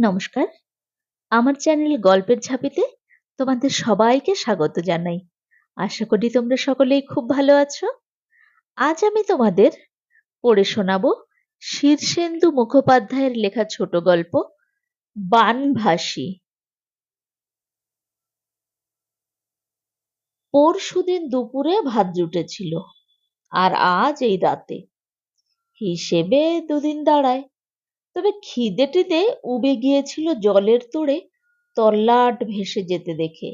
নমস্কার। আমার চ্যানেল গল্পের ঝাঁপিতে তোমাদের সবাইকে স্বাগত জানাই। আশা করি তোমরা সকলেই খুব ভালো আছো। আজ আমি তোমাদের পড়ে শোনাবো শীর্ষেন্দু মুখোপাধ্যায়ের লেখা ছোট গল্প বানভাসী। পরশুদিন দুপুরে ভাত জুটেছিল, আর আজ এই রাতে। হিসেবে দুদিন দাঁড়ায়। তবে খিদে টিদে উবে গিয়েছিল জলের তোড়ে তল্লাট ভেসে যেতে দেখে।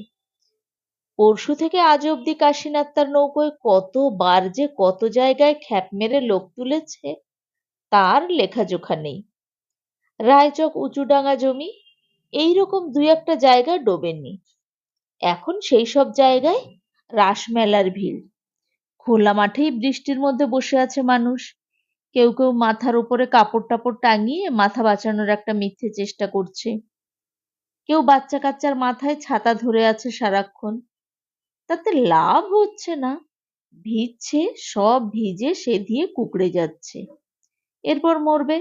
পরশু থেকে আজ অবধি কাশীনাথ তার নৌকোয় কতবার যে কত জায়গায় খ্যাপ মেরে লোক তুলেছে তার লেখাজোখা নেই। রায়চক উঁচুডাঙ্গা জমি এইরকম দুই একটা জায়গায় ডোবেনি। এখন সেই সব জায়গায় রাসমেলার ভিড়। খোলা মাঠেই বৃষ্টির মধ্যে বসে আছে মানুষ। কেউ কেউ মাথার উপরে কাপড় টাপড় টাঙিয়ে মাথা বাঁচানোর একটা মিথ্যে চেষ্টা করছে। কেউ বাচ্চা কাচ্চার মাথায় ছাতা ধরে আছে সারাক্ষণ। তাতে লাভ হচ্ছে না, ভিজছে, সব ভিজে সে দিয়ে কুঁকড়ে যাচ্ছে, এরপর মরবে।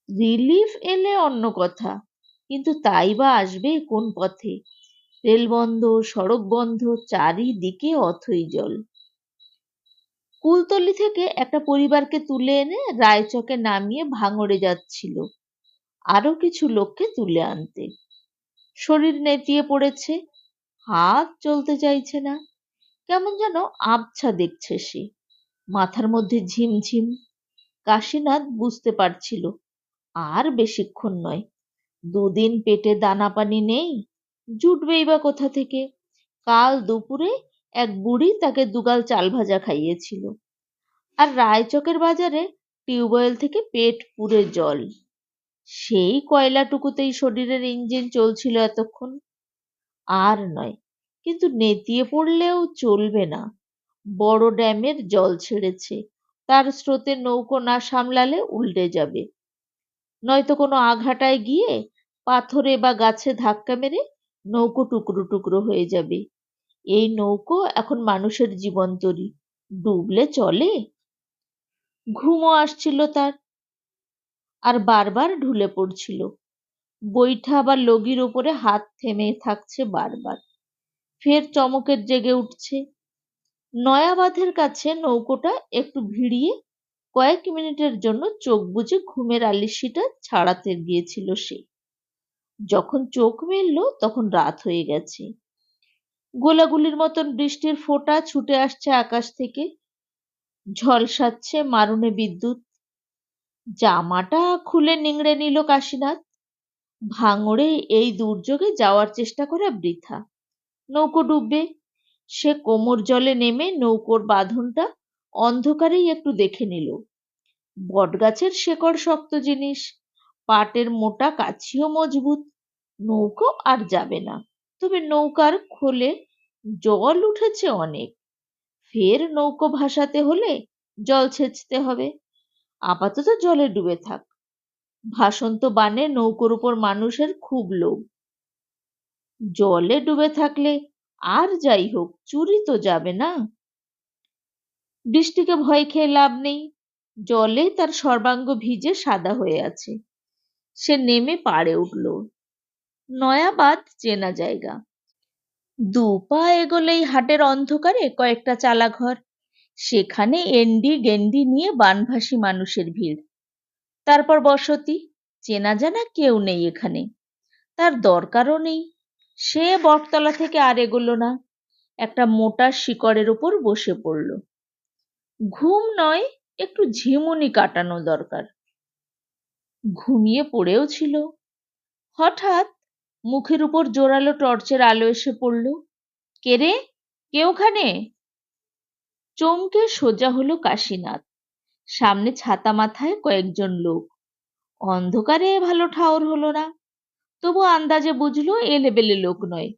রিলিফ এলে অন্য কথা, কিন্তু তাই বা আসবে কোন পথে? রেল বন্ধ, সড়ক বন্ধ, চারিদিকে অথই জল। কুলতলি থেকে একটা পরিবারকে তুলে এনে রায়চকে নামিয়ে ভাঙড়ে যাচ্ছিল আরো কিছু লোককে তুলে আনতে। শরীর নেতিয়ে পড়েছে, হাত চলতে চাইছে না, কেমন যেন আবছা দেখছে সে, মাথার মধ্যে ঝিমঝিম। কাশীনাথ বুঝতে পারছিল আর বেশিক্ষণ নয়। দুদিন পেটে দানা পানি নেই, জুটবেই বা কোথা থেকে? কাল দুপুরে এক বুড়ি তাকে দুগাল চাল ভাজা খাইয়েছিল, আর রায়চকের বাজারে টিউবওয়েল থেকে পেট পুরে জল। সেই কয়লাটুকুতেই শরীরের ইঞ্জিন চলছিল এতক্ষণ। আর নয়, কিন্তু নেতিয়ে পড়লেও চলবে না। বড় ড্যামের জল ছেড়েছে, তার স্রোতে নৌকো না সামলালে উল্টে যাবে, নয়তো কোনো আঘাটায় গিয়ে পাথরে বা গাছে ধাক্কা মেরে নৌকো টুকরো টুকরো হয়ে যাবে। এই নৌকো এখন মানুষের জীবন তরী, ডুবলে চলে? ঘুমও আসছিল তার, আর বারবার ঢুলে পড়ছিল। বৈঠা বা লগির ওপরে হাত থেমে থাকছে বারবার, ফের চমকের জেগে উঠছে। নয়াবাঁধের কাছে নৌকোটা একটু ভিড়িয়ে কয়েক মিনিটের জন্য চোখ বুজে ঘুমের আলিস্যিটা ছাড়াতে গিয়েছিল সে। যখন চোখ মেলল তখন রাত হয়ে গেছে। গোলাগুলির মতন বৃষ্টির ফোঁটা ছুটে আসছে আকাশ থেকে, ঝলসাচ্ছে মারুনে বিদ্যুৎ। জামাটা খুলে নিংড়ে নিল কাশীনাথ। ভাঙড়ে এই দুর্যোগে যাওয়ার চেষ্টা করা বৃথা, নৌকো ডুববে। সে কোমর জলে নেমে নৌকোর বাঁধনটা অন্ধকারেই একটু দেখে নিল। বটগাছের শেকড় শক্ত জিনিস, পাটের মোটা কাছিও মজবুত। নৌকো আর যাবে না। তবে নৌকার খোলে জল উঠেছে অনেক। ফের নৌকো ভাসাতে হলে জল ছেঁচতে হবে। আপাতত জলে ডুবে থাক। ভাসন্ত বানে নৌকোর উপর মানুষের খুব লোভ। জলে ডুবে থাকলে আর যাই হোক, চুরি তো যাবে না। বৃষ্টিকে ভয় খেয়ে লাভ নেই, জলে তার সর্বাঙ্গ ভিজে সাদা হয়ে আছে। সে নেমে পাড়ে উঠল। নয়াবাদ চেনা জায়গা। দু পা এগোলেই হাটের অন্ধকারে কয়েকটা চালাঘর, সেখানে এন্ডি গেন্ডি নিয়ে বানভাসী মানুষের ভিড়। তারপর বসতি, চেনা জানা কেউ নেই এখানে, তার দরকারও নেই। সে বটতলা থেকে আর এগোলো না, একটা মোটা শিকড়ের উপর বসে পড়ল। ঘুম নয়, একটু ঝিমুনি কাটানো দরকার। ঘুমিয়ে পড়েও ছিল। হঠাৎ মুখের উপর জোরালো টর্চের আলো এসে পড়ল। কে রে, কে ওখানে? চমকে সোজা হলো কাশীনাথ। সামনে ছাতা মাথায় কয়েকজন লোক। অন্ধকারে ভালো ঠাওর হলো না, তবু আন্দাজে বুঝলো এলেবেলে লোক নয়।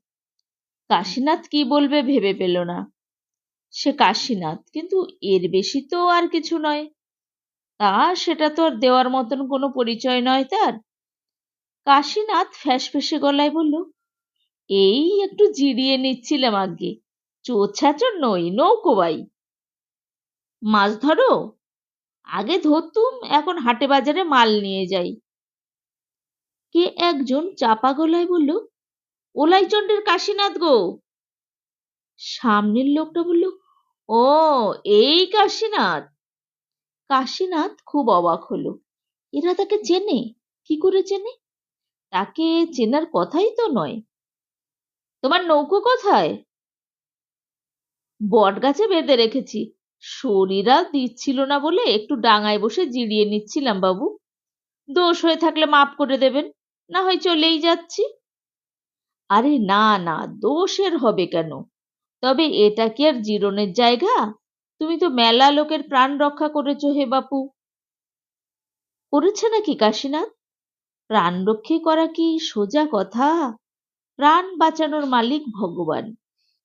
কাশীনাথ কি বলবে ভেবে পেল না। সে কাশীনাথ, কিন্তু এর বেশি তো আর কিছু নয়। সেটা তো আর দেওয়ার মতন কোনো পরিচয় নয় তার। কাশীনাথ ফ্যাঁসফেঁসে গলায় বলল, এই একটু জিরিয়ে নিচ্ছিলাম আগে, চোর ছাচর নই, নৌকোবাই। মাছ ধরো? আগে ধরতুম, এখন হাটে বাজারে মাল নিয়ে যাই। কে একজন চাপা গলায় বলল, ওলাইচন্ডীর কাশীনাথ গো। সামনের লোকটা বলল, ও, এই কাশীনাথ। কাশীনাথ খুব অবাক হলো, এরা তাকে চেনে? কি করে চেনে? তাকে চেনার কথাই তো নয়। তোমার নৌকো কোথায়? বট গাছে বেঁধে রেখেছি, শরীর আর দিচ্ছিল না বলে একটু ডাঙায় বসে জিরিয়ে নিচ্ছিলাম বাবু। দোষ হয়ে থাকলে মাফ করে দেবেন, না হয় চলেই যাচ্ছি। আরে না না, দোষের হবে কেন? তবে এটা কি আর জিরনের জায়গা? তুমি তো মেলা লোকের প্রাণ রক্ষা করেছো হে বাপু। করেছে নাকি কাশীনাথ? প্রাণ রক্ষে করা কি সোজা কথা? প্রাণ বাঁচানোর মালিক ভগবান।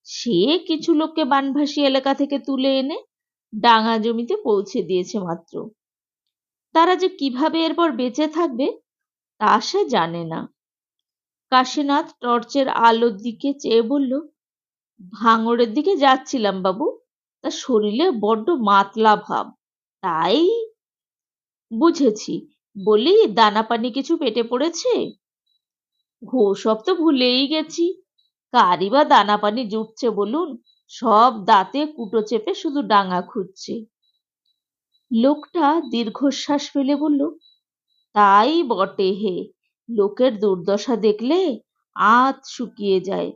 সে কিছু লোককে বানভাসী এলাকা থেকে তুলে এনে ডাঙা জমিতে পৌঁছে দিয়েছে মাত্র। তারা যে কিভাবে এরপর বেঁচে থাকবে তা সে জানে না। কাশীনাথ টর্চের আলোর দিকে চেয়ে বলল, ভাঙড়ের দিকে যাচ্ছিলাম বাবু, তা শরীরে বড্ড মাতলা ভাব, তাই। বুঝেছি, বলি দানা পানি কিছু পেটে পড়েছে? সব তো ভুলেই গেছি, কারই বা দানা পানি জুটছে বলুন, সব দাঁতে কুটো চেপে শুধু ডাঙা খুঁজছে। লোকটা দীর্ঘশ্বাস ফেলে বলল, তাই বটে হে, লোকের দুর্দশা দেখলে আঁত শুকিয়ে যায়।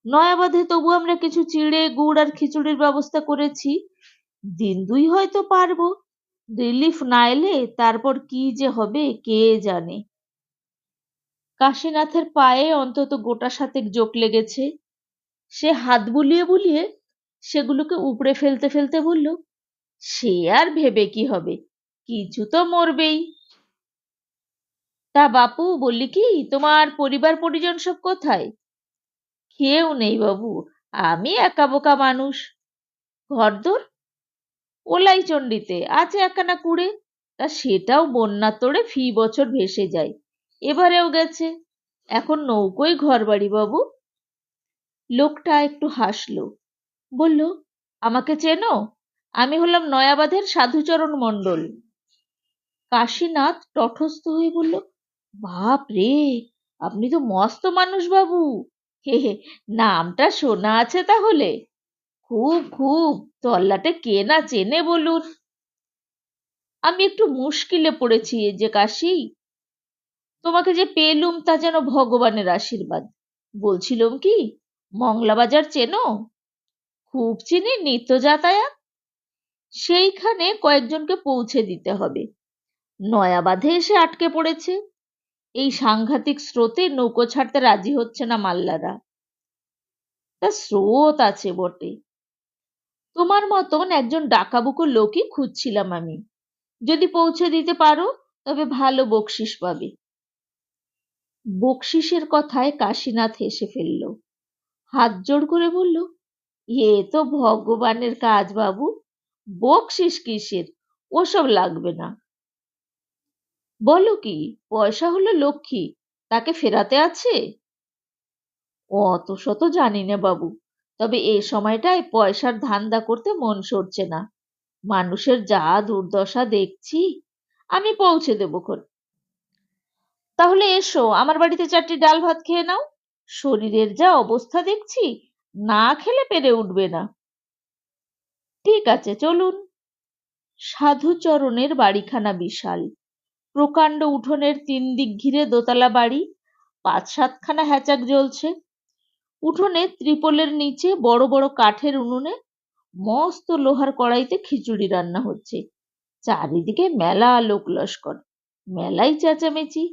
নয়াবাঁধে তবু আমরা কিছু চিড়ে গুড় আর খিচুড়ির ব্যবস্থা করেছি, দিন দুই হয়তো পারবো। রিলিফ না এলে তারপর কি যে হবে কে জানে। কাশীনাথের পায়ে অন্তত গোটা সাতেক জোক লেগেছে। সে হাত বুলিয়ে বুলিয়ে সেগুলোকে উপড়ে ফেলতে ফেলতে বলল, সে আর ভেবে কি হবে, কিছু তো মরবেই। তা বাপু, বললি কি, তোমার পরিবার পরিজন সব কোথায়? কেউ নেই বাবু, আমি একা বোকা মানুষ। ঘরদোর ওলাইচন্ডিতে আছে একখানা কুড়ে, তা সেটাও বন্যার তোড়ে ফি বছর ভেসে যায়, এবারেও গেছে। এখন নৌকোই ঘর বাড়ি বাবু। লোকটা একটু হাসলো, বলল, আমাকে চেনো? আমি হলাম নয়াবাঁধের সাধুচরণ মণ্ডল। কাশীনাথ তটস্থ হয়ে বলল, বাপ রে, আপনি তো মস্ত মানুষ বাবু। হে হে, নামটা শোনা আছে তাহলে? খুব খুব, তল্লাটে কে না চেনে বলুন। আমি একটু মুশকিলে পড়েছি এই যে কাশি। তোমাকে যে পেলুম তা যেন ভগবানের আশীর্বাদ। বলছিলাম কি, মংলা বাজার চেনো? খুব চিনি, নিত্য যাতায়াত। সেইখানে কয়েকজনকে পৌঁছে দিতে হবে। নয়াবাঁধে এসে আটকে পড়েছে। এই সাংঘাতিক স্রোতে নৌকো ছাড়তে রাজি হচ্ছে না মাল্লারা। তা স্রোত আছে বটে। তোমার মতন একজন ডাকাবুকো লোকই খুঁজছিলাম আমি। যদি পৌঁছে দিতে পারো তবে ভালো বকশিস পাবে। বকশিসের কথায় কাশীনাথ হেসে ফেলল, হাত জোড় করে বলল, এ তো ভগবানের কাজ বাবু, বকশিস কিসের, ওসব লাগবে না। বলো কি, পয়সা হলো লক্ষ্মী, তাকে ফেরাতে আছে? অত শত জানি না বাবু, তবে এই সময়টায় পয়সার ধান্দা করতে মন সরছে না। মানুষের যা দুর্দশা দেখছি। আমি পৌঁছে দেবো খন। তাহলে এসো, আমার বাড়িতে 4টি ডাল ভাত খেয়ে নাও। শরীরের যা অবস্থা দেখছি, না খেলে পেরে উঠবে না। ঠিক আছে, চলুন। সাধুচরণের বাড়িখানা বিশাল। প্রকাণ্ড উঠোনের 3 দিক ঘিরে দোতলা বাড়ি, 5-7খানা হ্যাচাক জ্বলছে। উঠোনে ত্রিপলের নিচে বড় বড় কাঠের উনুনে মস্ত লোহার কড়াইতে খিচুড়ি রান্না হচ্ছে। চারিদিকে মেলা লোক লস্কর, মেলাই চেঁচামেচি।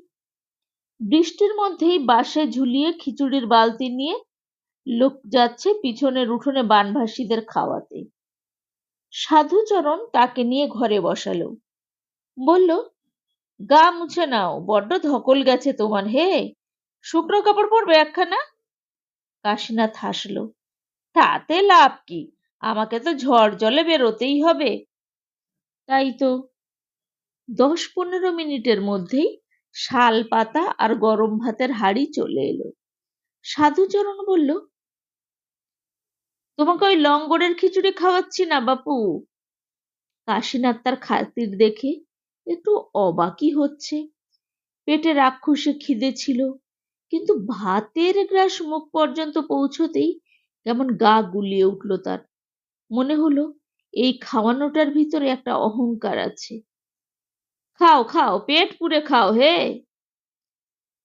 বৃষ্টির মধ্যেই বাঁশে ঝুলিয়ে খিচুড়ির বালতি নিয়ে লোক যাচ্ছে পিছনের উঠোনে বানভাসীদের খাওয়াতে। সাধুচরণ তাকে নিয়ে ঘরে বসালো, বলল, গা মুছে নাও, বড্ড ধকল গেছে তোমার হে, শুকনো কাপড় পরবে একখানা। কাশীনাথ হাসল, তাতে লাভ কি, আমাকে তো ঝড় জলে বেরোতেই হবে। তাই তো। 10-15 মিনিটের মধ্যেই শাল পাতা আর গরম ভাতের হাঁড়ি চলে এলো। সাধুচরণ বলল, তোমাকে ওই লঙ্গরের খিচুড়ি খাওয়াচ্ছি না বাপু। কাশীনাথ তার খাতির দেখে একটু অবাকই হচ্ছে। পেটে রাক্ষসে খিদে ছিল, কিন্তু ভাতের গ্রাস মুখ পর্যন্ত পৌঁছতেই কেমন গা গুলিয়ে উঠল তার। মনে হলো এই খাওয়ানোটার ভিতরে একটা অহংকার আছে। খাও খাও, পেট পুড়ে খাও হে।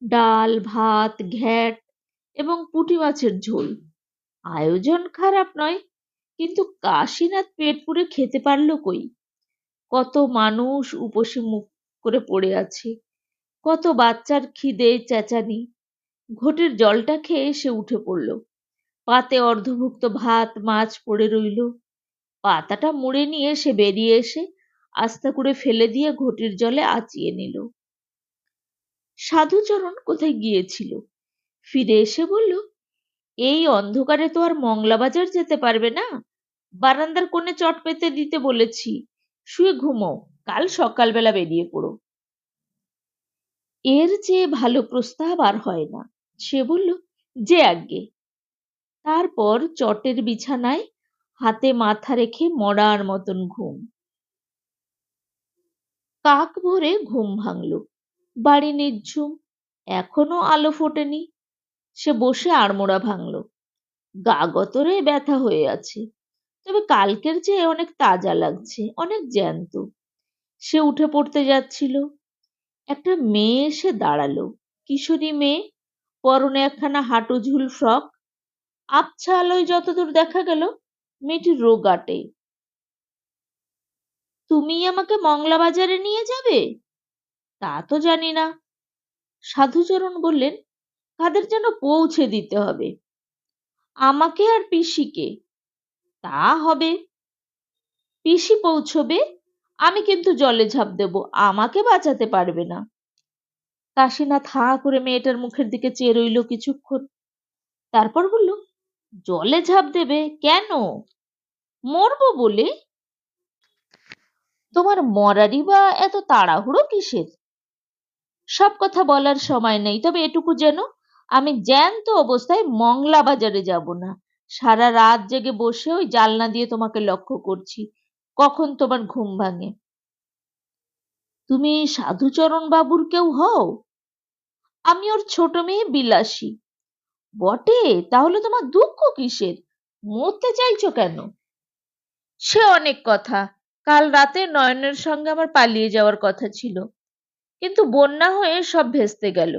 ডাল ভাত ঘ্যাট এবং পুঁটি মাছের ঝোল, আয়োজন খারাপ নয়, কিন্তু কাশীনাথ পেট পুড়ে খেতে পারলো কই? কত মানুষ উপসে মুখ করে পড়ে আছে, কত বাচ্চার খিদে চেঁচানি। ঘটির জলটা খেয়ে সে উঠে পড়ল। পাতে অর্ধভুক্ত ভাত মাছ পড়ে রইল। পাতাটা মুড়ে নিয়ে সে বেরিয়ে এসে আস্তা করে ফেলে দিয়ে ঘটির জলে আচিয়ে নিল। সাধুচরণ কোথায় গিয়েছিল, ফিরে এসে বলল, এই অন্ধকারে তো আর মংলা বাজার যেতে পারবে না, বারান্দার কোণে চট পেতে দিতে বলেছি, শুয়ে ঘুমো, কাল সকালবেলা বেরিয়ে পড়ো। এর চেয়ে ভালো প্রস্তাব আর হয় না। সে বলল, যে আজ্ঞে। তারপর চটের বিছানায় হাতে মাথা রেখে মরার মতন ঘুম। কাক ভরে ঘুম ভাঙল। বাড়ি নিঝুম, এখনো আলো ফোটেনি। সে বসে আড়মোড়া ভাঙল। গা গতরে ব্যথা হয়ে আছে, তবে কালকের চেয়ে অনেক তাজা লাগছে, অনেক জ্যান্ত। সে উঠে পড়তে যাচ্ছিল, একটা মেয়ে এসে দাঁড়ালো। কিশোরী মেয়ে, পরনে একখানা হাঁটুঝুল ফ্রক। আবছা আলোয় যতদূর দেখা গেল মেয়েটি রোগাটে। তুমি আমাকে মংলা বাজারে নিয়ে যাবে? তা তো জানি না। সাধুচরণ বললেন, কাদের যেন পৌঁছে দিতে হবে। আমাকে আর পিসিকে। তা হবে, পিসি পৌঁছবে, আমি কিন্তু জলে ঝাঁপ দেব, আমাকে বাঁচাতে পারবে না। কাশীনাথ হাঁ করে মেয়েটার মুখের দিকে চেয়ে রইল কিছুক্ষণ। তারপর বলল, জলে ঝাঁপ দেবে কেন? মরবো বলে? তোমার মরারই বা এত তাড়াহুড়ো কিসের? সব কথা বলার সময় নেই, তবে এটুকু যেন, আমি জ্যান্ত অবস্থায় মংলা বাজারে যাব না। সারা রাত জেগে বসে ওই জানলা দিয়ে তোমাকে লক্ষ্য করছি, কখন তোমার ঘুম ভাঙে। তুমি সাধুচরণ বাবুর কেউ হও? আমি ওর ছোট মেয়ে বিলাসী। বটে, তাহলে তোমার দুঃখ কিসের? মরতে চাইছো কেন? সে অনেক কথা। কাল রাতে নয়নের সঙ্গে আমার পালিয়ে যাওয়ার কথা ছিল, কিন্তু বন্যা হয়ে সব ভেস্তে গেল।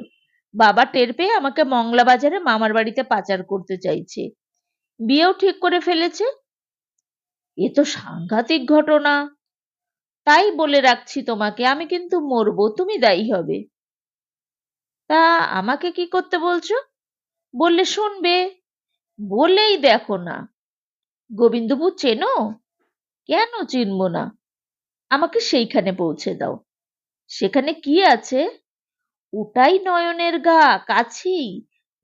বাবা টের পেয়ে আমাকে মংলা বাজারে মামার বাড়িতে পাচার করতে চাইছে, বিয়েও ঠিক করে ফেলেছে। এ তো সাংঘাতিক ঘটনা। তাই বলে রাখছি তোমাকে, আমি কিন্তু মরবো, তুমি দায়ী হবে। তা আমাকে কি করতে বলছো? বললে শুনবে, বলেই দেখো না। গোবিন্দপুর চেনো? কেন চিনবো না? আমাকে সেইখানে পৌঁছে দাও। সেখানে কি আছে? ওটাই নয়নের গা, কাছেই।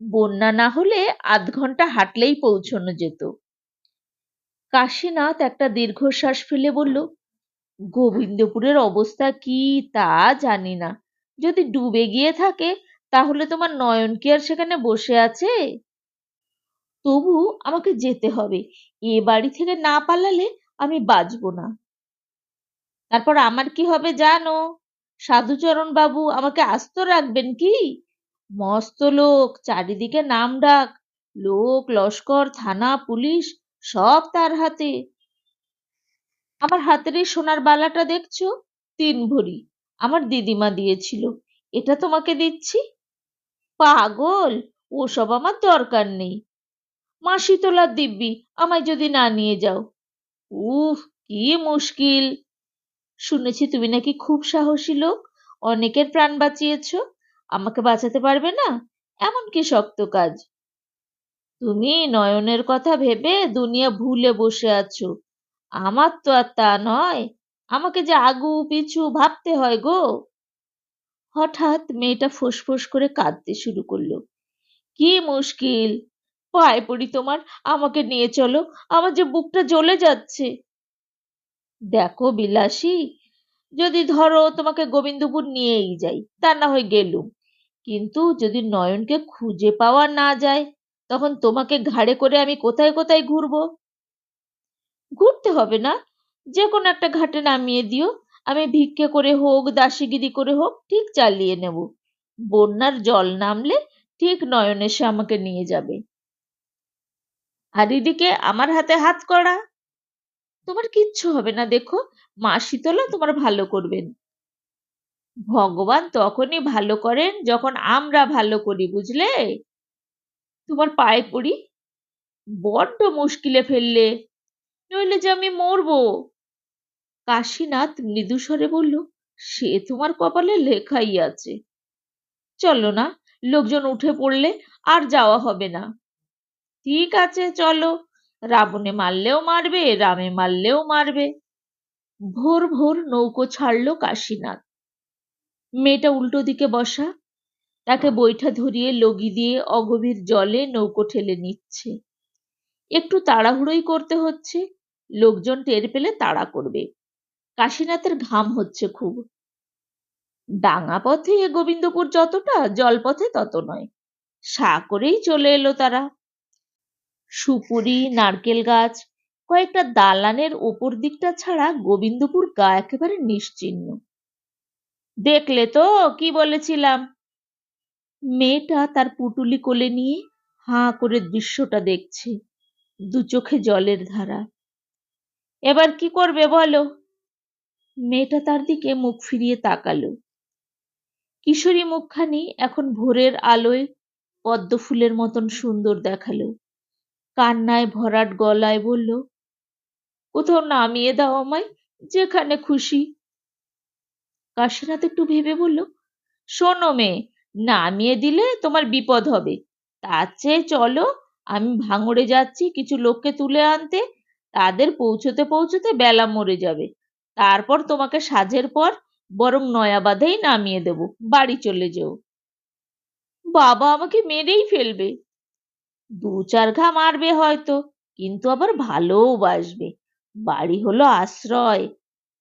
বন্যা না হলে আধ ঘন্টা হাঁটলেই পৌঁছানো যেত। কাশীনাথ একটা দীর্ঘশ্বাস ফেলে বলল, গোবিন্দপুরের অবস্থা কি তা জানি না। যদি ডুবে গিয়ে থাকে, তাহলে তোমার নয়ন কি আর সেখানে বসে আছে? তবু আমাকে যেতে হবে, এ বাড়ি থেকে না পালালে আমি বাঁচবো না। তারপর আমার কি হবে জানো? সাধুচরণ বাবু আমাকে আস্ত রাখবেন কি? মস্ত লোক, চারিদিকে নাম ডাক, লোক লস্কর থানা পুলিশ সব তার হাতে। আমার হাতের এই সোনার বালাটা দেখছো, 3 ভরি, আমার দিদিমা দিয়েছিল। এটা তোমাকে দিচ্ছি। পাগল, ওসব আমার দরকার নেই। মাসি তোলার দিব্যি, আমায় যদি না নিয়ে যাও। উফ, কি মুশকিল। শুনেছি তুমি নাকি খুব সাহসী লোক, অনেকের প্রাণ বাঁচিয়েছো। আমাকে বাঁচাতে পারবে না? এমন কি শক্ত কাজ? তুমি নয়নের কথা ভেবে দুনিয়া ভুলে বসে আছো। আমার তো আর তা নয়, আমাকে যে আগু পিছু ভাবতে হয় গো। হঠাৎ মেয়েটা ফোঁস করে কাঁদতে শুরু করলো। কি মুশকিল, পায়ে পড়ি তোমার, আমাকে নিয়ে চলো, আমার যে বুকটা জ্বলে যাচ্ছে। দেখো বিলাসী, যদি ধরো তোমাকে গোবিন্দপুর নিয়েই যাই, তা না হয় গেলুম, কিন্তু যদি নয়নকে খুঁজে পাওয়া না যায়, তখন তোমাকে ঘাড়ে করে আমি কোথায় কোথায় ঘুরবো? ঘুরতে হবে না, যে কোনো একটা ঘাটে নামিয়ে দিও, আমি ভিক্ষে করে হোক দাসীগিরি করে হোক ঠিক চালিয়ে নেব। বন্যার জল নামলে ঠিক নয়ন এসে আমাকে নিয়ে যাবে। আর এদিকে আমার হাতে হাত করা, তোমার কিচ্ছু হবে না, দেখো মা শীতলা তোমার ভালো করবেন। ভগবান তখনই ভালো করেন যখন আমরা ভালো করি, বুঝলে? তোমার পায়ে পড়ি, বড্ড মুশকিলে ফেললে, নইলে যে আমি মরবো। কাশীনাথ মৃদুস্বরে বলল, সে তোমার কপালে লেখাই আছে। চলো না, লোকজন উঠে পড়লে আর যাওয়া হবে না। ঠিক আছে চলো, রাবণে মারলেও মারবে, রামে মারলেও মারবে। ভোর ভোর নৌকো ছাড়লো কাশীনাথ। মেয়েটা উল্টো দিকে বসা, তাকে বৈঠা ধরিয়ে লগি দিয়ে অগভীর জলে নৌকো ঠেলে নিচ্ছে। একটু তাড়াহুড়োই করতে হচ্ছে, লোকজন টের পেলে তাড়া করবে। কাশীনাথের ঘাম হচ্ছে খুব। ডাঙা পথে গোবিন্দপুর যতটা, জলপথে তত নয়। সা করেই চলে এলো তারা। সুপুরি, নারকেল গাছ, কয়েকটা দালানের ওপর দিকটা ছাড়া গোবিন্দপুর গা একেবারে নিশ্চিহ্ন। দেখলে তো কি বলেছিলাম? মেয়েটা তার পুটুলি কোলে নিয়ে হাঁ করে দৃশ্যটা দেখছে, দু চোখে জলের ধারা। এবার কি করবে বলো? মেয়েটা তার দিকে মুখ ফিরিয়ে তাকালো। কিশোরী মুখখানি এখন ভোরের আলোয় পদ্ম ফুলের মতন সুন্দর দেখালো। কান্নায় ভরাট গলায় বলল, কোথাও নামিয়ে দাও আমায়, যেখানে খুশি। কাশীনাথ একটু ভেবে বলল, শোনো মেয়ে, নামিয়ে দিলে তোমার বিপদ হবে। তার চেয়ে চলো, আমি ভাঙড়ে যাচ্ছি কিছু লোককে তুলে আনতে। তাদের পৌঁছতে পৌঁছতে বেলা মরে যাবে। তারপর তোমাকে সাঁঝের পর বরং নয়াবাঁধেই নামিয়ে দেব, বাড়ি চলে যেও। বাবা আমাকে মেরেই ফেলবে। দু চার ঘা মারবে হয়তো, কিন্তু আবার ভালোও বাসবে। বাড়ি হলো আশ্রয়।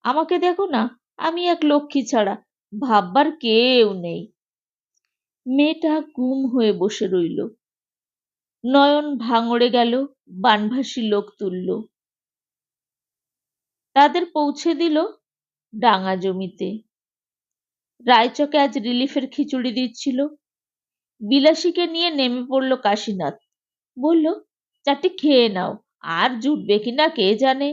আমাকে দেখো না, আমি এক লক্ষ্মী ছাড়া ভাববার কেউ নেই। মেয়েটা গুম হয়ে বসে রইল। নয়ন ভাঙড়ে গেল, বানভাসী লোক তুলল। তাদের পৌঁছে দিল ডাঙা জমিতে। রায়চকে আজ রিলিফের খিচুড়ি দিচ্ছিল। বিলাসীকে নিয়ে নেমে পড়ল কাশীনাথ। বলল, চারটে খেয়ে নাও, আর জুটবে কিনা কে জানে।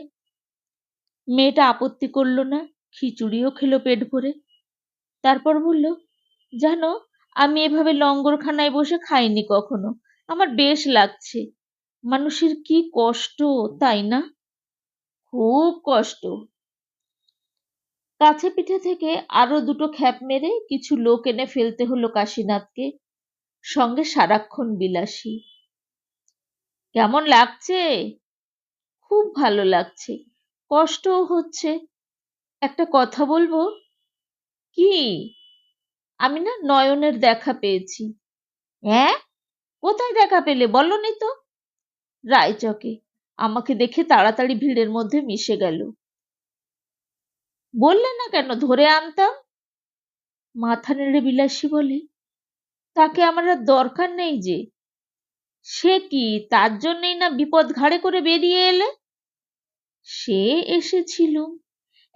মেয়েটা আপত্তি করল না, খিচুড়িও খেলো পেট ভরে। তারপর বলল, জানো, আমি এভাবে লঙ্গরখানায় বসে খাইনি কখনো। আমার বেশ লাগছে। মানুষের কি কষ্ট, তাই না? খুব কষ্ট। কাছে পিঠে থেকে আরো দুটো খ্যাপ মেরে কিছু লোক এনে ফেলতে হলো কাশীনাথকে, সঙ্গে সারাক্ষণ বিলাসী। কেমন লাগছে? খুব ভালো লাগছে, কষ্টও হচ্ছে। একটা কথা বলবো? কি? আমি না নয়নের দেখা পেয়েছি। হ্যাঁ? কোথায় দেখা পেলে, বলনি তো? রায়চকে। আমাকে দেখে তাড়াতাড়ি ভিড়ের মধ্যে মিশে গেল। বললে না কেন, ধরে আনতাম। মাথা নেড়ে বিলাসী বলে, তাকে আমার আর দরকার নেই যে। সে কি, তার জন্যই না বিপদ ঘাড়ে করে বেরিয়ে এলে? সে এসেছিল,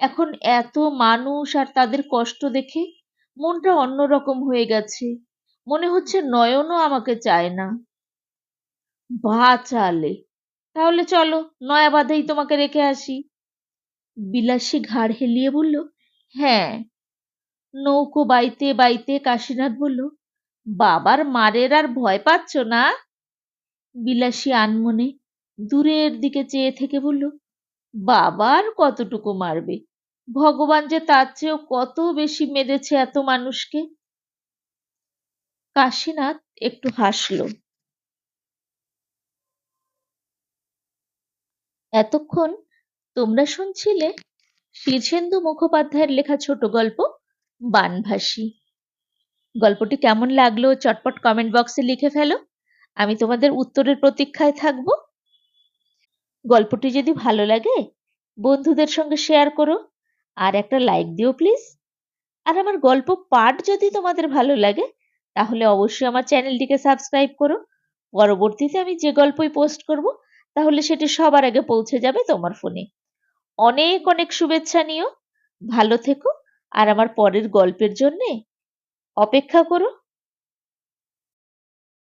এখন এত মানুষ আর তাদের কষ্ট দেখে মনটা অন্যরকম হয়ে গেছে। মনে হচ্ছে নয়নও আমাকে চায় না। বাঁচালে, তাহলে চলো, নয়াবাঁধেই তোমাকে রেখে আসি। বিলাসী ঘাড় হেলিয়ে বলল, হ্যাঁ। নৌকো বাইতে বাইতে কাশীনাথ বলল, বাবার মারের আর ভয় পাচ্ছ না? বিলাসী আনমনে দূরের দিকে চেয়ে থেকে বলল, বাবার কতটুকু মারবে, ভগবান যে তার চেয়েও কত বেশি মেরেছে এত মানুষকে। কাশীনাথ একটু হাসল। এতক্ষণ তোমরা শুনছিলে শীর্ষেন্দু মুখোপাধ্যায়ের লেখা ছোট গল্প বানভাসী। গল্পটি কেমন লাগলো চটপট কমেন্ট বক্সে লিখে ফেলো, আমি তোমাদের উত্তরের প্রতীক্ষায় থাকবো। গল্পটি যদি ভালো লাগে বন্ধুদের সঙ্গে শেয়ার করো, আর একটা লাইক দিও প্লিজ। আর আমার গল্প পাঠ যদি তোমাদের ভালো লাগে তাহলে অবশ্যই আমার চ্যানেলটিকে সাবস্ক্রাইব করো। পরবর্তীতে আমি যে গল্পই পোস্ট করব তাহলে সেটি সবার আগে পৌঁছে যাবে তোমার ফোনে। অনেক অনেক শুভেচ্ছা নিও, ভালো থেকো, আর আমার পরের গল্পের জন্যে অপেক্ষা করো।